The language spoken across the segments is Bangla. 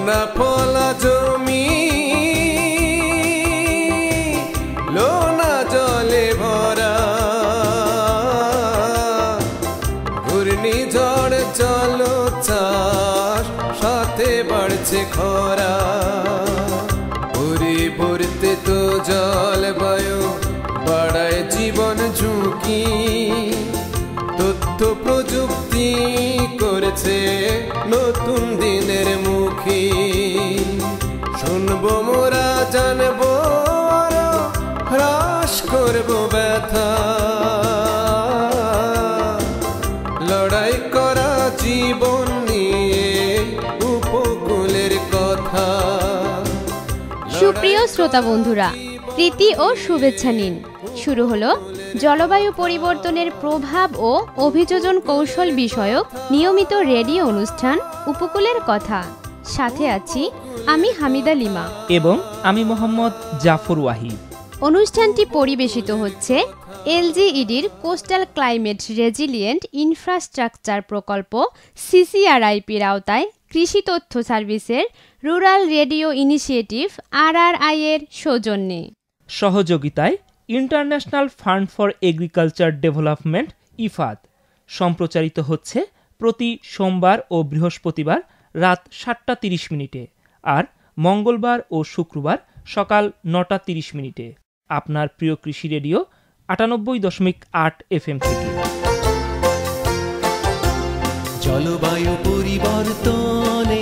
লোনা ফলা জমি লোনা জলে ভরা, ঘূর্ণিঝড় চলো চাষ সাথে বাড়ছে খরা। পরিবর্তিত জলবায়ু বাড়ায় জীবন ঝুঁকি, তথ্য প্রযুক্তি করেছে নতুন দিনের মুখী। শুনবো মোরা জানবো আরো হ্রাস করবো ব্যথা, লড়াই করা জীবন নিয়ে উপকূলের কথা। সুপ্রিয় শ্রোতা বন্ধুরা, প্রীতি ও শুভেচ্ছা নিন। শুরু হলো জলবায়ু পরিবর্তনের প্রভাব ও অভিযোজন কৌশল বিষয়ক নিয়মিত রেডিও অনুষ্ঠান উপকূলের কথা। সাথে আছি আমি হামিদা লিমা এবং আমি মোহাম্মদ জাফর ওয়াহিদ। অনুষ্ঠানটি পরিবেশিত হচ্ছে এলজিইডির কোস্টাল ক্লাইমেট রেজিলিয়েন্ট ইনফ্রাস্ট্রাকচার প্রকল্প সিসিআরআইপির আওতায় কৃষি তথ্য সার্ভিসের রুরাল রেডিও ইনিশিয়েটিভ RRI এর সৌজন্যে, সহযোগিতায় international fund for agriculture development Ifad. সম্প্রচারিত হচ্ছে প্রতি সোমবার ও বৃহস্পতিবার রাত 7:30 আর মঙ্গলবার ও শুক্রবার সকাল 9:30। আপনার প্রিয় কৃষি রেডিও 98.8 FM থেকে। জলবায়ু পরিবর্তনে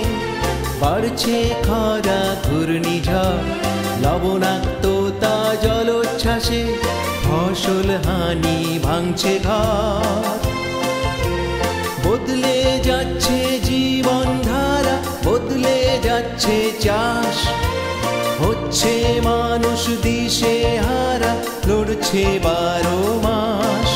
বাড়ছে খরা, ঘূর্ণিঝড়, লবণাক্ততা, জলোচ্ছ্বাসে ফসল হানি, ভাঙছে ঘর। বদলে যাচ্ছে জীবন ধারা, বদলে যাচ্ছে চাষ, হচ্ছে মানুষ দিশে হারা, লড়ছে 12 মাস,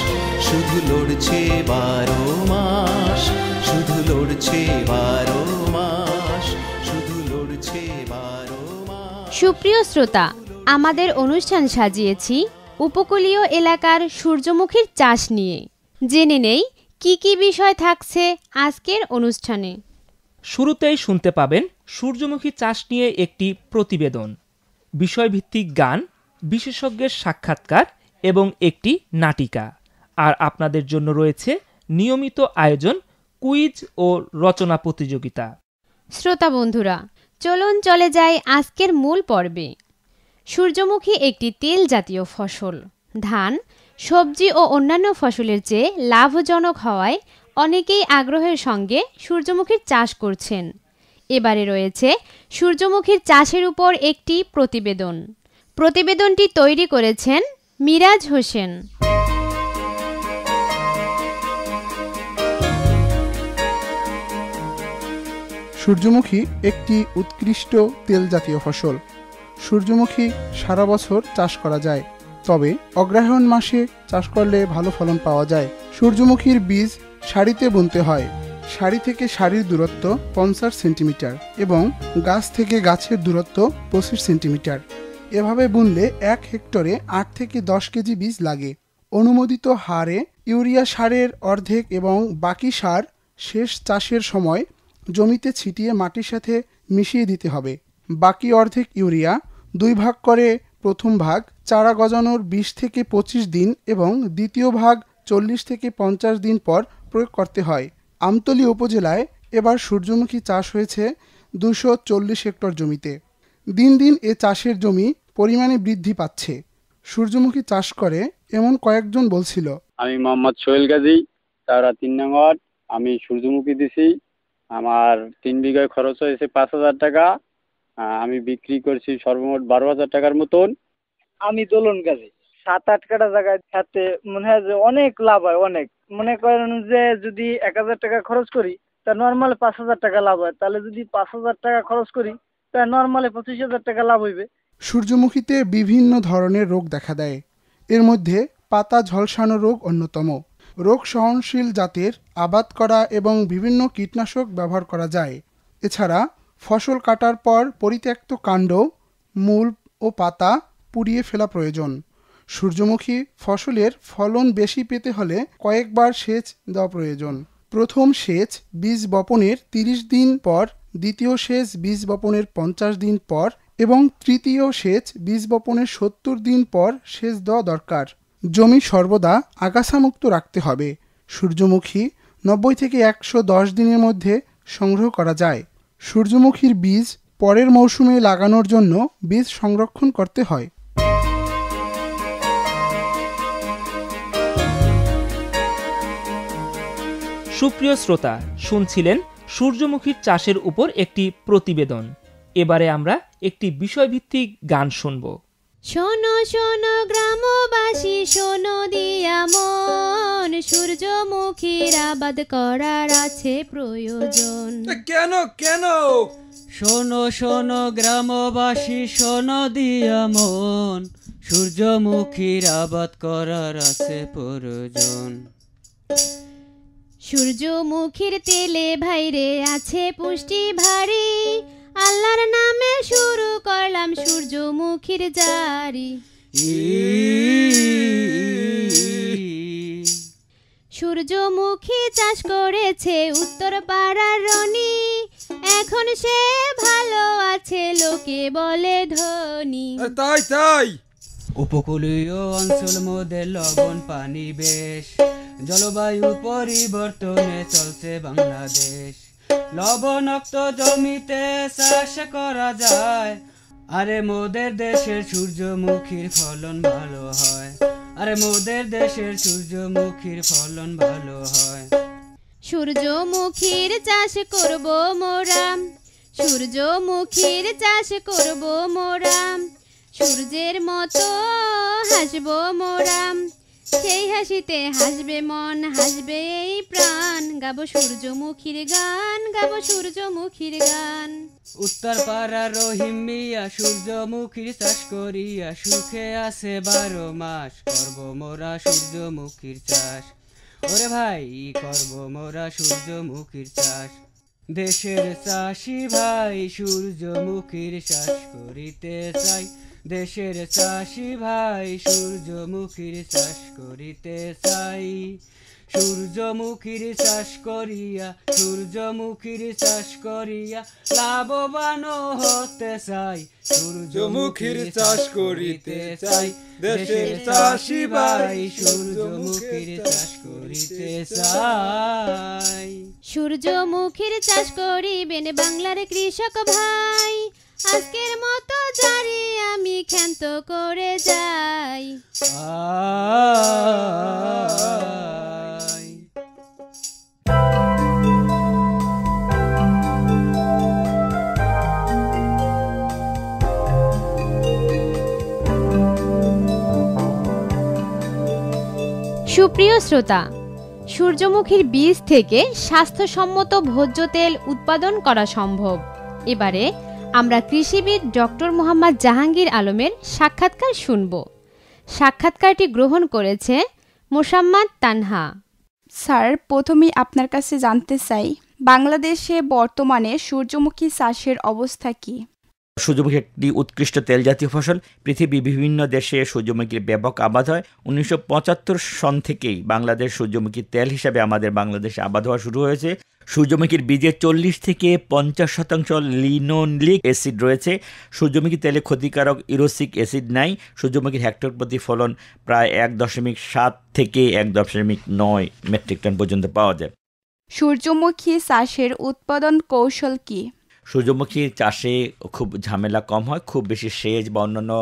শুধু লড়ছে 12 মাস, শুধু লড়ছে 12 মাস, শুধু লড়ছে 12 মাস। সুপ্রিয় শ্রোতা, আমাদের অনুষ্ঠান সাজিয়েছি উপকূলীয় এলাকার সূর্যমুখীর চাষ নিয়ে। জেনে নেই কি কি বিষয় থাকছে আজকের অনুষ্ঠানে। শুরুতেই শুনতে পাবেন সূর্যমুখী চাষ নিয়ে একটি প্রতিবেদন, বিষয়ভিত্তিক গান, বিশেষজ্ঞের সাক্ষাৎকার এবং একটি নাটিকা। আর আপনাদের জন্য রয়েছে নিয়মিত আয়োজন, কুইজ ও রচনা প্রতিযোগিতা। শ্রোতা বন্ধুরা, চলুন চলে যাই আজকের মূল পর্বে। সূর্যমুখী একটি তেল জাতীয় ফসল। ধান, সবজি ও অন্যান্য ফসলের চেয়ে লাভজনক হওয়ায় অনেকেই আগ্রহের সঙ্গে সূর্যমুখীর চাষ করছেন। এবারে রয়েছে সূর্যমুখীর চাষের উপর একটি প্রতিবেদন। প্রতিবেদনটি তৈরি করেছেন মিরাজ হোসেন। সূর্যমুখী একটি উৎকৃষ্ট তেল জাতীয় ফসল। সূর্যমুখী সারা বছর চাষ করা যায়, তবে অগ্রহায়ণ মাসে চাষ করলে ভালো ফলন পাওয়া যায়। সূর্যমুখীর বীজ সারিতে বুনতে হয়। সারি থেকে সারির দূরত্ব 50 সেন্টিমিটার এবং গাছ থেকে গাছের দূরত্ব 25 সেন্টিমিটার। এভাবে বুনলে 1 হেক্টরে 8 থেকে 10 কেজি বীজ লাগে। অনুমোদিত হারে ইউরিয়া সারের অর্ধেক এবং বাকি সার শেষ চাষের সময় জমিতে ছিটিয়ে মাটির সাথে মিশিয়ে দিতে হবে। বাকি অর্ধেক ইউরিয়া 2 ভাগ করে প্রথম ভাগ চারা গজানোর 20 থেকে 25 দিন এবং দ্বিতীয় ভাগ 40 থেকে 50 দিন পর প্রয়োগ করতে হয়। আমতলী উপজেলায় এবার সূর্যমুখী চাষ হয়েছে 240 হেক্টর জমিতে। দিন দিন এ চাষের জমি পরিমাণে বৃদ্ধি পাচ্ছে। সূর্যমুখী চাষ করে এমন কয়েকজন বলছিল। আমি মোহাম্মদ সোহেল গাজী, তারা 3 নং ওয়ার্ড। আমি সূর্যমুখী দিছি, আমার 3 বিঘায় খরচ হয়েছে 5,000 টাকা। আমি বিক্রি করছি সর্বমোট 12,000 টাকার মতন। আমি দোলন গাজী, 7-8 কাটা জায়গায় খেতে মনে হয় যে অনেক লাভ হয়। অনেক মনে করেন যে যদি 1,000 টাকা খরচ করি তা নর্মাল 5,000 টাকা লাভ হয়, তাহলে যদি 5,000 টাকা খরচ করি তা নর্মালে 25,000 টাকা লাভ হইবে। সূর্যমুখীতে বিভিন্ন ধরনের রোগ দেখা দেয়। এর মধ্যে পাতা ঝলসানো রোগ অন্যতম। রোগ সহনশীল জাতের আবাদ করা এবং বিভিন্ন কীটনাশক ব্যবহার করা যায়। এছাড়া ফসল কাটার পর পরিত্যক্ত কাণ্ড, মূল ও পাতা পুড়িয়ে ফেলা প্রয়োজন। সূর্যমুখী ফসলের ফলন বেশি পেতে হলে কয়েকবার সেচ দেওয়া প্রয়োজন। প্রথম সেচ বীজ বপনের 30 দিন পর দ্বিতীয় সেচ বীজ বপনের 50 দিন পর এবং তৃতীয় সেচ বীজ বপনের 70 দিন পর সেচ দেওয়া দরকার। জমি সর্বদা আগাছামুক্ত রাখতে হবে। সূর্যমুখী 90 থেকে 110 দিনের মধ্যে সংগ্রহ করা যায়। সূর্যমুখীর বীজ পরের মৌসুমে লাগানোর জন্য বীজ সংরক্ষণ করতে হয়। সুপ্রিয় শ্রোতা, শুনছিলেন সূর্যমুখীর চাষের উপর একটি প্রতিবেদন। এবারে আমরা একটি বিষয়ভিত্তিক গান শুনব। শোনো শোনো গ্রামবাসী, শোনো দিয়া মন, সূর্যমুখীর আবাদ করার আছে প্রয়োজন। কেন কেন? শোনো শোনো গ্রামবাসী, শোনো দিয়া মন, সূর্যমুখীর আবাদ করার আছে প্রয়োজন। সূর্যমুখীর তেলে ভাইরে আছে পুষ্টি ভারী, আল্লাহর নামে শুরু করলাম সূর্যমুখীর জারি। সূর্যমুখী চাষ করেছে উত্তর পাড়ার রনি, এখন সে ভালো আছে, লোকে বলে ধনী। তাই তাই। উপকূলীয় অঞ্চল মোদের লবণ পানি বেশ, জলবায়ু পরিবর্তনে চলছে বাংলাদেশ। লবণাক্ত জমিতে চাষ করা যায়, আরে মোদের দেশের সূর্যমুখীর ফলন ভালো হয়, আরে মোদের দেশের সূর্যমুখীর ফলন ভালো হয়। সূর্যমুখীর চাষ করব মোরা, সূর্যমুখীর চাষ করব মোরা, সূর্যের মতো হাসবো মোরা, সেই হাসিতে হাসবে মন, হাসবে এই প্রাণ, গাবো সূর্যমুখীর গান, গাবো সূর্যমুখীর গান। উত্তর পাড়া রহিম মিয়া সূর্যমুখীর চাষ করিয়া সুখে আছে 12 মাস, করব মোরা সূর্যমুখীর চাষ, ওরে ভাই করব মোরা সূর্যমুখীর চাষ। দেশের চাষি ভাই সূর্যমুখীর চাষ করিতে চাই, দেশের চাষি ভাই সূর্যমুখীর চাষ করিতে চাই। সূর্যমুখীর চাষ করিয়া, সূর্যমুখীর চাষ করিয়া লাভবান হতে চাই, সূর্যমুখীর চাষ করিতে চাই, দেশের চাষি ভাই সূর্যমুখীর চাষ করিতে চাই। সূর্যমুখীর চাষ করিবেন বাংলার কৃষক ভাই, আজকের মতো জারি আমি ক্ষান্ত করে যাই। সুপ্রিয় শ্রোতা, সূর্যমুখীর বীজ থেকে স্বাস্থ্যসম্মত ভোজ্য তেল উৎপাদন করা সম্ভব। এবারে আমরা কৃষিবিদ ডক্টর মোহাম্মদ জাহাঙ্গীর আলমের সাক্ষাৎকার শুনব। সাক্ষাৎকারটি গ্রহণ করেছে মোসাম্মদ তানহা। স্যার, প্রথমেই আপনার কাছে জানতে চাই, বাংলাদেশে বর্তমানে সূর্যমুখী চাষের অবস্থা কি? সূর্যমুখী একটি উৎকৃষ্ট তেল জাতীয় ফসল। পৃথিবীর বিভিন্ন দেশে সূর্যমুখীর ব্যাপক আবাদ হয়। 1975 সন থেকেই বাংলাদেশ সূর্যমুখী তেল হিসাবে আমাদের বাংলাদেশে আবাদ হওয়া শুরু হয়েছে। সূর্যমুখীর বীজে 40 থেকে 50% লিনোলিক অ্যাসিড রয়েছে। সূর্যমুখী তেলে ক্ষতিকারক ইউরোসিক অ্যাসিড নাই। সূর্যমুখীর হেক্টর প্রতি ফলন প্রায় 1.7 থেকে 1.9 মেট্রিক টন পর্যন্ত পাওয়া যায়। সূর্যমুখী চাষের উৎপাদন কৌশল কি? সূর্যমুখী চাষে খুব ঝামেলা কম হয়, খুব বেশি সেচ বা অন্যান্য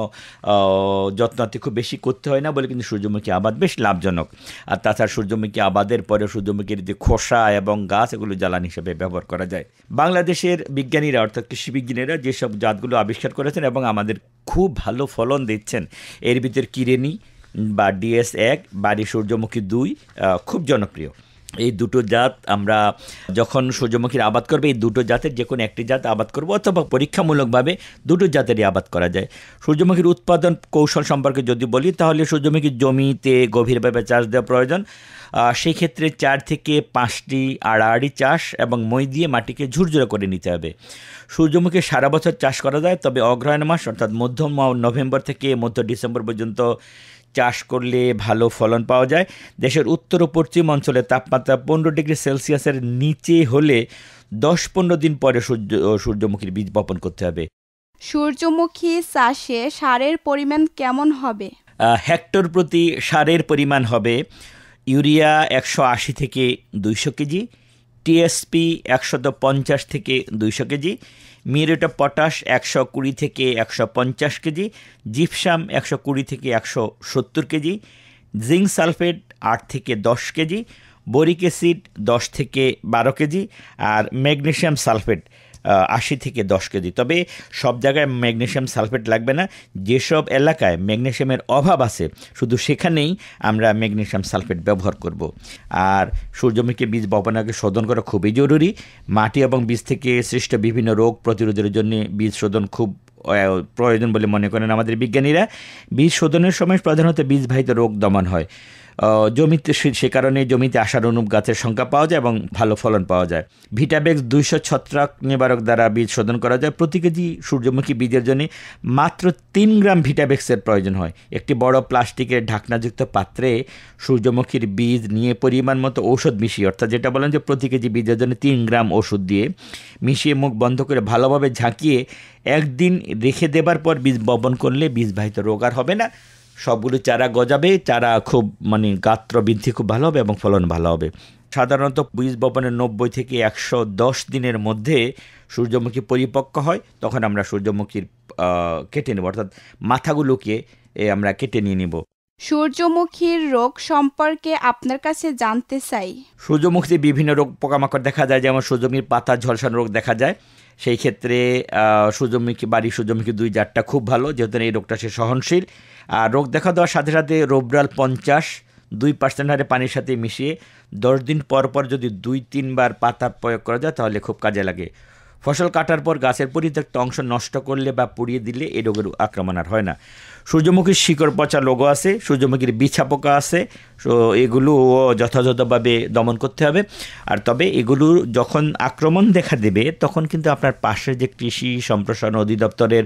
যত্নাতে খুব বেশি করতে হয় না বলে কিন্তু সূর্যমুখী আবাদ বেশ লাভজনক। আর তাছাড়া সূর্যমুখী আবাদের পরে সূর্যমুখীর যে খোসা এবং গাছ এগুলো জ্বালানি হিসেবে ব্যবহার করা যায়। বাংলাদেশের বিজ্ঞানীরা অর্থাৎ কৃষি বিজ্ঞানীরা যেসব জাতগুলো আবিষ্কার করেছেন এবং আমাদের খুব ভালো ফলন দিচ্ছেন, এর ভিতর কিরেনি বা DS1 বাড়ি সূর্যমুখী 2 খুব জনপ্রিয়। এই দুটো জাত আমরা যখন সূর্যমুখীর আবাদ করবে, এই দুটো জাতের যে কোনো একটি জাত আবাদ করব, অথবা পরীক্ষামূলকভাবে দুটো জাতেরই আবাদ করা যায়। সূর্যমুখীর উৎপাদন কৌশল সম্পর্কে যদি বলি, তাহলে সূর্যমুখীর জমিতে গভীরভাবে চাষ দেওয়া প্রয়োজন। সেই ক্ষেত্রে 4 থেকে 5টি আড়াআড়ি চাষ এবং মই দিয়ে মাটিকে ঝুরঝুরে করে নিতে হবে। সূর্যমুখী সারা বছর চাষ করা যায়, তবে অগ্রহায়ণ মাস অর্থাৎ মধ্য নভেম্বর থেকে মধ্য ডিসেম্বর পর্যন্ত চাষ করলে ভালো ফলন পাওয়া যায়। দেশের উত্তর ও পশ্চিম অঞ্চলে তাপমাত্রা 15 ডিগ্রি সেলসিয়াসের নিচে হলে 10-15 দিন পরে সূর্যমুখীর বীজ বপন করতে হবে। সূর্যমুখী চাষে সারের পরিমাণ কেমন হবে? হেক্টর প্রতি সারের পরিমাণ হবে ইউরিয়া 180 থেকে 200 কেজি, টিএসপি 150 থেকে 200 কেজি, মিউরেট অফ পটাশ 120 থেকে 150 কেজি, জিপসাম 120 থেকে 170 কেজি, জিঙ্ক সালফেট 8 থেকে 10 কেজি, বোরিক অ্যাসিড 10 থেকে 12 কেজি, আর ম্যাগনেসিয়াম সালফেট 80 থেকে 10 কেজি। তবে সব জায়গায় ম্যাগনেসিয়াম সালফেট লাগবে না। যেসব এলাকায় ম্যাগনেসিয়ামের অভাব আছে শুধু সেখানেই আমরা ম্যাগনেসিয়াম সালফেট ব্যবহার করব। আর সূর্যমুখী বীজ বপনের আগে শোধন করা খুবই জরুরি। মাটি এবং বীজ থেকে সৃষ্ট বিভিন্ন রোগ প্রতিরোধের জন্য বীজ শোধন খুব প্রয়োজন বলে মনে করেন আমাদের বিজ্ঞানীরা। বীজ শোধনের সময় প্রধানত বীজবাহিত রোগ দমন হয় জমিতে, সে কারণে জমিতে আশানুরূপ গাছের সংখ্যা পাওয়া যায় এবং ভালো ফলন পাওয়া যায়। ভিটাবেক্স 200 ছত্রাক নিবারক দ্বারা বীজ শোধন করা যায়। প্রতি কেজি সূর্যমুখী বীজের জন্য মাত্র 3 গ্রাম ভিটাবেক্সের প্রয়োজন হয়। একটি বড় প্লাস্টিকের ঢাকনাযুক্ত পাত্রে সূর্যমুখীর বীজ নিয়ে পরিমাণ মতো ঔষধ মিশিয়ে, অর্থাৎ যেটা বলেন যে প্রতি কেজি বীজের জন্য 3 গ্রাম ওষুধ দিয়ে মিশিয়ে মুখ বন্ধ করে ভালোভাবে ঝাঁকিয়ে 1 দিন রেখে দেবার পর বীজ বপন করলে বীজবাহিত রোগ আর হবে না। সবগুলো চারা গজাবে, চারা খুব গাত্র বৃদ্ধি খুব ভালো হবে এবং ফলন ভালো হবে। সাধারণত বীজ বপনের 90 থেকে 110 দিনের মধ্যে সূর্যমুখী পরিপক্ক হয়। তখন আমরা সূর্যমুখীর কেটে নেব, অর্থাৎ মাথাগুলোকে আমরা কেটে নিয়ে নেব। সূর্যমুখীর রোগ সম্পর্কে আপনার কাছে জানতে চাই। সূর্যমুখীতে বিভিন্ন রোগ পোকামাকড় দেখা যায়, যেমন সূর্যমুখীর পাতা ঝলসানো রোগ দেখা যায়। সেই ক্ষেত্রে সূর্যমুখী 2 জাতটা খুব ভালো, যেহেতু এই রোগটা সে সহনশীল। আর রোগ দেখা দেওয়ার সাথে সাথে রোবরাল 50 2% হারে পানির সাথে মিশিয়ে 10 দিন পর পর যদি 2-3 বার পাতা প্রয়োগ করা যায় তাহলে খুব কাজে লাগে। ফসল কাটার পর গাছের পরিত্যক্ত অংশ নষ্ট করলে বা পুড়িয়ে দিলে এই রোগের আক্রমণ আর হয় না। সূর্যমুখীর শিকড় পচা রোগও আছে, সূর্যমুখীর বিছা পোকা আছে, এগুলো যথাযথভাবে দমন করতে হবে। আর তবে এগুলো যখন আক্রমণ দেখা দেবে তখন কিন্তু আপনার পাশের যে কৃষি সম্প্রসারণ অধিদপ্তরের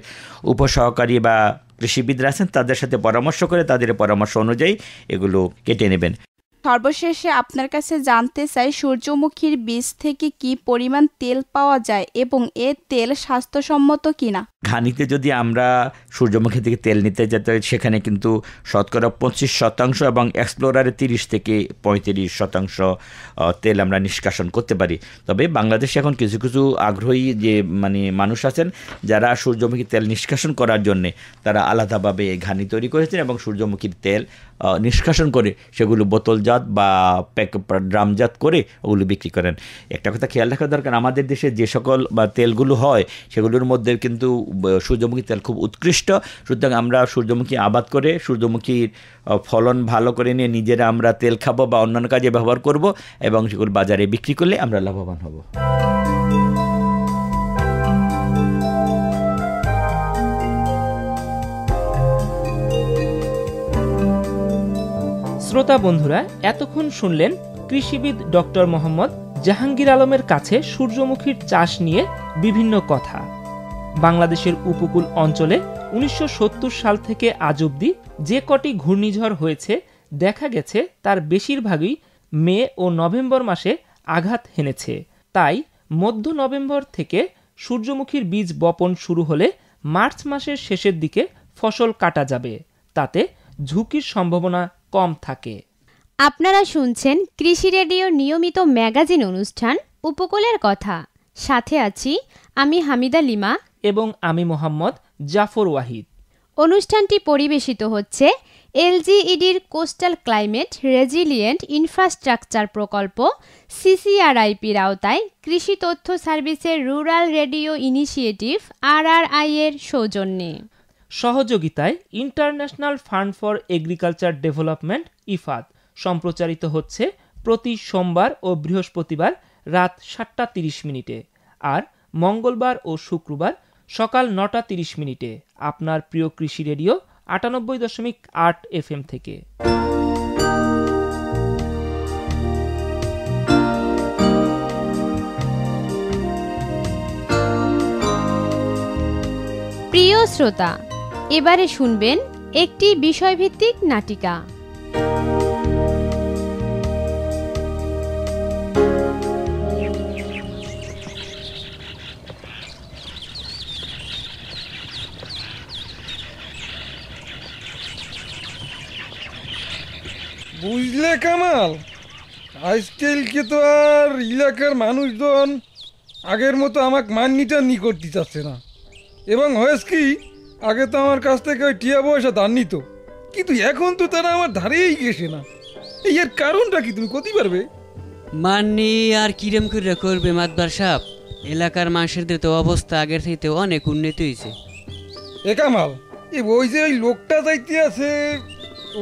উপসহকারী বা কৃষিবিদরা আছেন তাদের সাথে পরামর্শ করে তাদের পরামর্শ অনুযায়ী এগুলো কেটে নেবেন। সর্বশেষে আপনার কাছে জানতে চাই, সূর্যমুখীর বীজ থেকে কি পরিমাণ তেল পাওয়া যায় এবং এ তেল স্বাস্থ্যসম্মত কিনা? ঘানিতে যদি আমরা সূর্যমুখী থেকে তেল নিতে যেতে সেখানে কিন্তু শতকরা 25% এবং এক্সপ্লোরারে 30 থেকে 35% তেল আমরা নিষ্কাশন করতে পারি। তবে বাংলাদেশে এখন কিছু কিছু আগ্রহী যে মানুষ আছেন যারা সূর্যমুখী তেল নিষ্কাশন করার জন্যে তারা আলাদাভাবে ঘানি তৈরি করেছেন এবং সূর্যমুখীর তেল নিষ্কাশন করে সেগুলো বোতলজাত বা ড্রামজাত করে ওগুলো বিক্রি করেন। একটা কথা খেয়াল রাখা দরকার, আমাদের দেশে যে সকল বা তেলগুলো হয় সেগুলোর মধ্যে কিন্তু সূর্যমুখী তেল খুব উৎকৃষ্ট। সুতরাং আমরা সূর্যমুখী আবাদ করে সূর্যমুখীর ফলন ভালো করে নিয়ে নিজেরা আমরা তেল খাবো বা অন্যান্য কাজে ব্যবহার করব এবং সেগুলো বাজারে বিক্রি করলে আমরা লাভবান হব। শ্রোতা বন্ধুরা, এতক্ষণ শুনলেন কৃষিবিদ ডক্টর মোহাম্মদ জাহাঙ্গীর আলমের কাছে সূর্যমুখীর চাষ নিয়ে বিভিন্ন কথা। বাংলাদেশের উপকূল অঞ্চলে 1970 সাল থেকে আজ অবধি যে কটি ঘূর্ণিঝড় হয়েছে দেখা গেছে তার বেশিরভাগই মে ও নভেম্বর মাসে আঘাত হেনেছে। তাই মধ্য নভেম্বর থেকে সূর্যমুখীর বীজ বপন শুরু হলে মার্চ মাসের শেষের দিকে ফসল কাটা যাবে, তাতে ঝুঁকির সম্ভাবনা কম থাকে। আপনারা শুনছেন কৃষি রেডিও নিয়মিত ম্যাগাজিন অনুষ্ঠান উপকূলের কথা। সাথে আছি আমি হামিদা লিমা এবং আমি মোহাম্মদ জাফর ওয়াহিদ। অনুষ্ঠানটি পরিবেশিত হচ্ছে এলজিইডির কোস্টাল ক্লাইমেট রেজিলিয়েন্ট ইনফ্রাস্ট্রাকচার প্রকল্প সিসিআরআইপির আওতায় কৃষি তথ্য সার্ভিসের রুরাল রেডিও ইনিশিয়েটিভ RRI এর সৌজন্যে। সহযোগিতায় international fund for agriculture development Ifad সম্প্রচারিত হচ্ছে প্রতি সোমবার ও বৃহস্পতিবার রাত 7:30 আর মঙ্গলবার ও শুক্রবার সকাল 9:30 আপনার প্রিয় কৃষি রেডিও 98.8 FM থেকে। প্রিয় শ্রোতা, এবারে শুনবেন একটি বিষয়ভিত্তিক নাটিকা। বুঝলে কামাল, আজকালকে তো আর এলাকার মানুষজন আগের মতো আমাকে মান্যিটান্নি করতে চাচ্ছে না। এবং হয়েছে কি, আগে তো আমার কাছ থেকে ওই টিয়া পয়সা ধার নিত, কিন্তু এখন তো তারা আমার ধারেই গেছে না। এই এর কারণটা কি তুমি করতে পারবে? মান্নি আর কিরম করে করবে মাতবার সাহেব, এলাকার মানুষদের তো অবস্থা আগের থেকে অনেক উন্নতি হয়েছে। এ কামাল, ওই যে ওই লোকটা যাইতে আছে,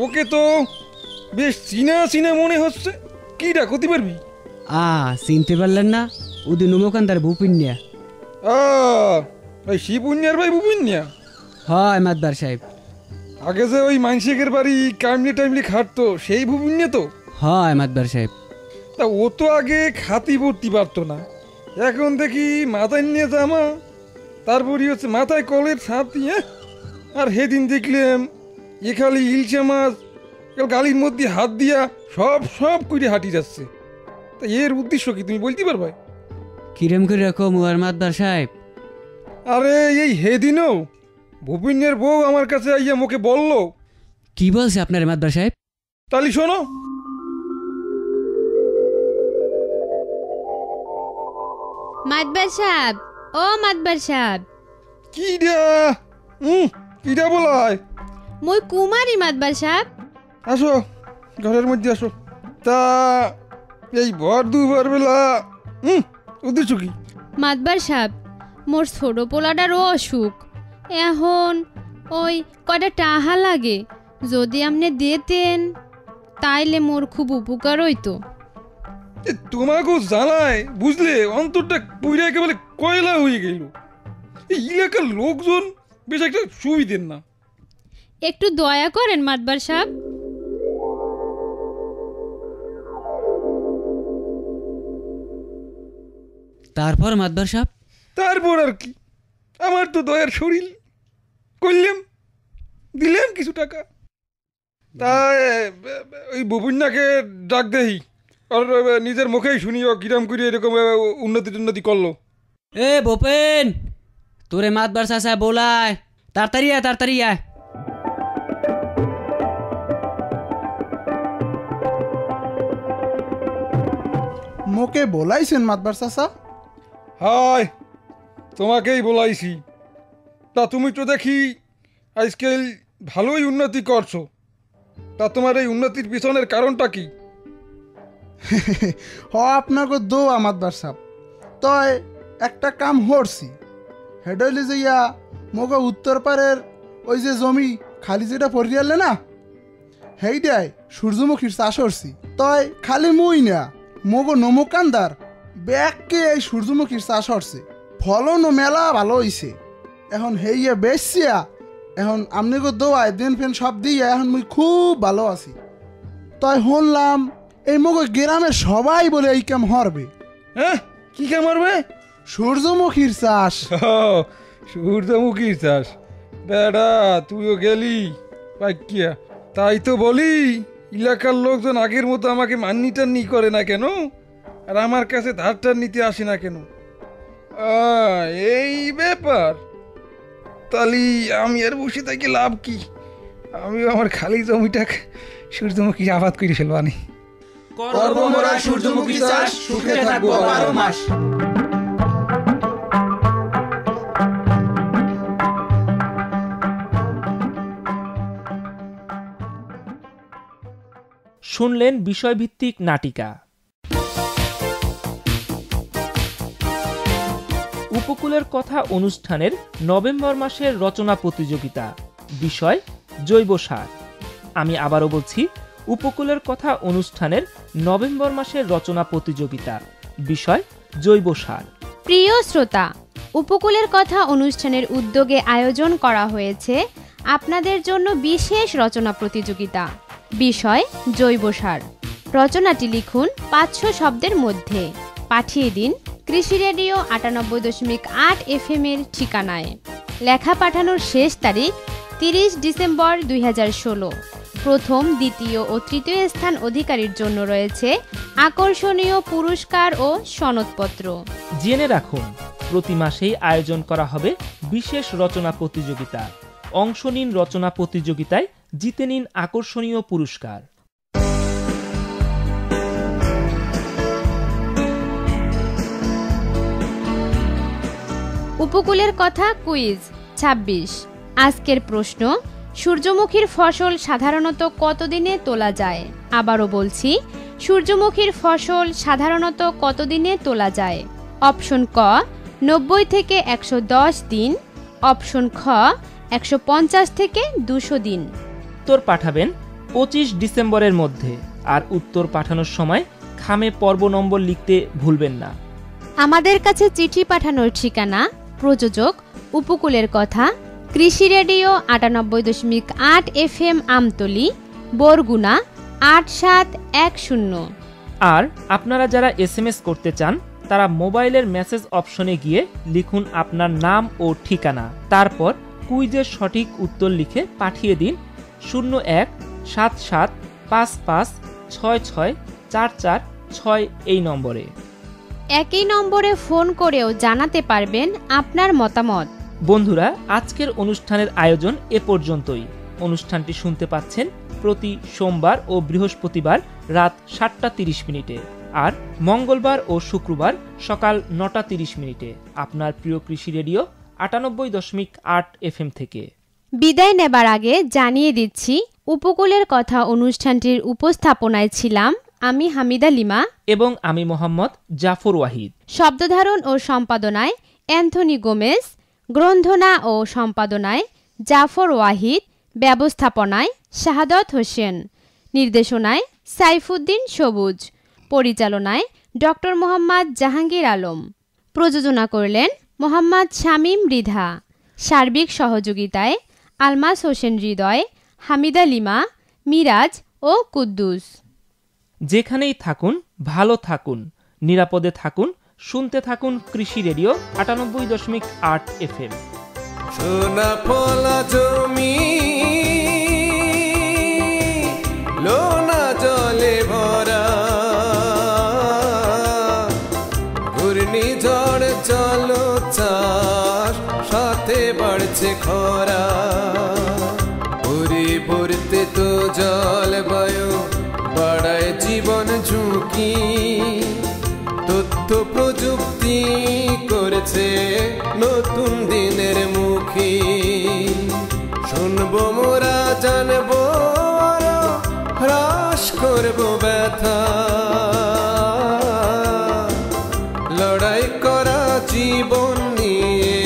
ওকে তো বেশ চিনা চিনা মনে হচ্ছে। কিটা করতে পারবি? চিনতে পারলেন না? ওদের নমকান্দার ভূপিন্যা। ওই শিবুন্যার ভাই ভূপিন্যা? হয় মাতবার সাহেব। আগে যে ওই মানসিকের বাড়ি টাইমলি টাইমলি খাটতো, সেই ভূপিন্যা তো? হয় মাতবার সাহেব। তা ও তো আগে খাতি পড়তে পারতো না, এখন দেখি মাথায় নিয়ে জামা, তারপরই হচ্ছে মাথায় কলের ছাপ দিয়ে। আর সেদিন দেখলাম এ খালি ইলশা মাছ গালির মধ্যে হাত দিয়া সব সব করে হাঁটি যাচ্ছে। তা এর উদ্দেশ্য কি তুমি বলতে পারবে? কিরম করে রকম আর মাতবার সাহেব? আরে এই হেদিনও ভূপিনের বউ আমার কাছে আইয়া মুখে বলল। কি বলছে আপনার মাতবার সাহেব? তালি শোনো। মাতবার সাহেব, ও মাতবার সাহেব। কিডা বলায়? মই কুমারী মাতবার সাহেব। আসো, ঘরের মধ্যে আসো। তা এই ভর দুবার বেলা উদ্দেশ্য কি? মাতবার সাহেব, মোর ছোট পোলাটারও অসুখ, এখন ওই কয়টা টাহা লাগে, যদি আপনি দিতেন তাইলে মোর খুব উপকার হইতো। তোমাকেও জানায় বুঝলে, অন্তরটা পুইরা একেবারে কয়লা হয়ে গেল। এই এলাকার লোকজন বেশ একটা সুবিধের না। একটু দয়া করেন মাতবার সাহেব। তারপর মাতবার সাহেব? তারপর আর কি, আমার তো দয়ার শরীর, করলাম, দিলাম কিছু টাকা। তাই ওই বুবুন্যাকে ডাক দেই, আর নিজের মুখেই শুনিও কিরাম করে এরকম উন্নতি করলো। এ ভূপেন, তোরে মাতবার চাচা বলায়, তাড়াতাড়ি আয়, তাড়াতাড়ি আয়। মোকে বলাইছেন মাতবার চাচা? হাই, তোমাকেই বলাইছি। তা তুমি তো দেখি আজকাল ভালোই উন্নতি করছো। তা তোমার এই উন্নতির পিছনের কারণটা কি? আপনাকে দোয়া মাতবার সাহেব। তয় একটা কাম হরছি, হেড হইলে যে মগ উত্তর পারের ওই যে জমি খালি যেটা পড়িয়ালে না, সেইটাই সূর্যমুখীর চাষ হরছি। তয় খালি মুই না, মগ নমকান্দার ব্যাগকে এই সূর্যমুখীর চাষ হরছে, ফলনও মেলা ভালো হইছে। এখন হেইয়া বেশিয়া, এখন আমনিগো দোয়ায় দেন ফেন সব দিয়ে এখন মুই খুব ভালো আছি। তাই শুনলাম এই মগ গ্রামের সবাই বলে এই কাম হরবে। হ্যাঁ, কি কাম হরবে? সূর্যমুখীর চাষ। সূর্যমুখীর চাষ? বেড়া, তুইও গেলি পাইকিয়া। তাই তো বলি, এলাকার লোকজন আগের মতো আমাকে মান্যিটান্নি করে না কেন, আর আমার কাছে ধারটার নিতে আসে না কেন? এই ব্যাপার। তাহলে আমি আর বসে থাকি লাভ কি? আমিও আমার খালি জমিটা সূর্যমুখী আবাদ করে ফেলবানি। সূর্যমুখী চাষ, সুখে থাকবো 12 মাস। শুনলেন বিষয়ভিত্তিক নাটিকা। উপকূলের কথা অনুষ্ঠানের নভেম্বর মাসের রচনা প্রতিযোগিতা, বিষয় জৈব সার। আমি আবারও বলছি, উপকূলের কথা অনুষ্ঠানের নভেম্বর মাসের রচনা প্রতিযোগিতা, বিষয় জৈব সার। প্রিয় শ্রোতা, উপকূলের কথা অনুষ্ঠানের উদ্যোগে আয়োজন করা হয়েছে আপনাদের জন্য বিশেষ রচনা প্রতিযোগিতা, বিষয় জৈব সার। রচনাটি লিখুন 500 শব্দের মধ্যে, পাঠিয়ে দিন কৃষি রেডিও 98.8 FM এর ঠিকানায়। লেখা পাঠানোর শেষ তারিখ 30 ডিসেম্বর 2016। প্রথম, দ্বিতীয় ও তৃতীয় স্থান অধিকারীর জন্য রয়েছে আকর্ষণীয় পুরস্কার ও সনদপত্র। জেনে রাখুন, প্রতি মাসেই আয়োজন করা হবে বিশেষ রচনা প্রতিযোগিতা। অংশ নিন রচনা প্রতিযোগিতায়, জিতে নিন আকর্ষণীয় পুরস্কার। উপকূলের কথা কুইজ 26। আজকের প্রশ্ন, সূর্যমুখীর ফসল সাধারণত কতদিনে তোলা যায়? আবারও বলছি, সূর্যমুখীর ফসল সাধারণত কতদিনে তোলা যায়? অপশন ক 90 থেকে 110 দিন, অপশন খ 150 থেকে 200 দিন। উত্তর পাঠাবেন 25 ডিসেম্বরের মধ্যে, আর উত্তর পাঠানোর সময় খামে পর্ব নম্বর লিখতে ভুলবেন না। আমাদের কাছে চিঠি পাঠানোর ঠিকানা, প্রযোজক উপকূলের কথা, কৃষি রেডিও 98.8 FM আমতলী, বরগুনা 8710। আর আপনারা যারা SMS করতে চান, তারা মোবাইলের মেসেজ অপশনে গিয়ে লিখুন আপনার নাম ও ঠিকানা, তারপর কুইজের সঠিক উত্তর লিখে পাঠিয়ে দিন 017755664446 এই নম্বরে। একই নম্বরে ফোন করেও জানাতে পারবেন আপনার মতামত। বন্ধুরা, আজকের অনুষ্ঠানের আয়োজন এ পর্যন্তই। অনুষ্ঠানটি শুনতে পাচ্ছেন প্রতি সোমবার ও বৃহস্পতিবার রাত 7টা 30 মিনিটে, আর মঙ্গলবার ও শুক্রবার সকাল 9টা 30 মিনিটে আপনার প্রিয় কৃষি রেডিও 98.8 FM থেকে। বিদায় নেবার আগে জানিয়ে দিচ্ছি, উপকূলের কথা অনুষ্ঠানটির উপস্থাপনায় ছিলাম আমি হামিদা লিমা এবং আমি মোহাম্মদ জাফর ওয়াহিদ। শব্দধারণ ও সম্পাদনায় অ্যান্থনি গোমেজ, গ্রন্থনা ও সম্পাদনায় জাফর ওয়াহিদ, ব্যবস্থাপনায় শাহাদত হোসেন, নির্দেশনায় সাইফুদ্দিন সবুজ, পরিচালনায় ডক্টর মোহাম্মদ জাহাঙ্গীর আলম, প্রযোজনা করলেন মোহাম্মদ শামীম মৃধা, সার্বিক সহযোগিতায় আলমাস হোসেন হৃদয়, হামিদা লিমা, মিরাজ ও কুদ্দুস। যেখানেই থাকুন ভালো থাকুন, নিরাপদে থাকুন, শুনতে থাকুন কৃষি রেডিও 98.8 FM। সোনা ফলা জমি লোনা জলে ভরা, ঘূর্ণিঝড় চলো চাষ, সাথে বাড়ছে খরা, পরিবর্তে তো জলবায়ু বাড়ায় জীবন ঝুঁকি, তথ্য প্রযুক্তি করেছে নতুন দিনের মুখী, শুনবো মোরা জানবো আরো, হ্রাস করবো ব্যথা, লড়াই করা জীবন নিয়ে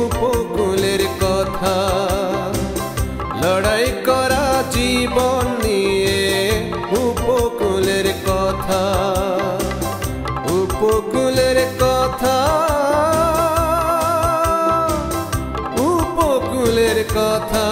উপকূলের কথা, লড়াই করা জীবন নিয়ে উপকূলের কথা, উপকূলের কথা, উপকূলের কথা।